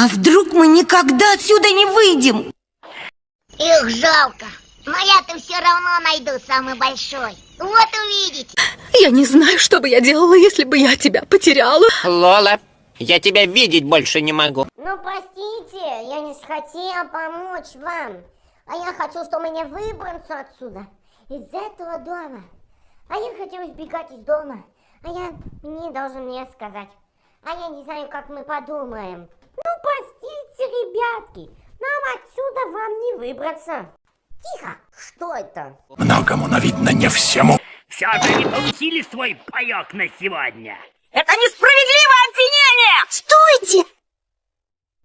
А вдруг мы никогда отсюда не выйдем? Их жалко. Но я-то все равно найду самый большой. Вот увидите. Я не знаю, что бы я делала, если бы я тебя потеряла. Лола, я тебя видеть больше не могу. Ну, простите, я не хотела помочь вам. А я хочу, чтобы мне выбраться отсюда, из этого дома. А я хотела избегать из дома. А я не должен мне сказать. А я не знаю, как мы подумаем. Ну, простите, ребятки, нам отсюда вам не выбраться. Тихо, что это? Многому, но видно не всему. Все же не получили свой паёк на сегодня. Это несправедливое обвинение! Стойте!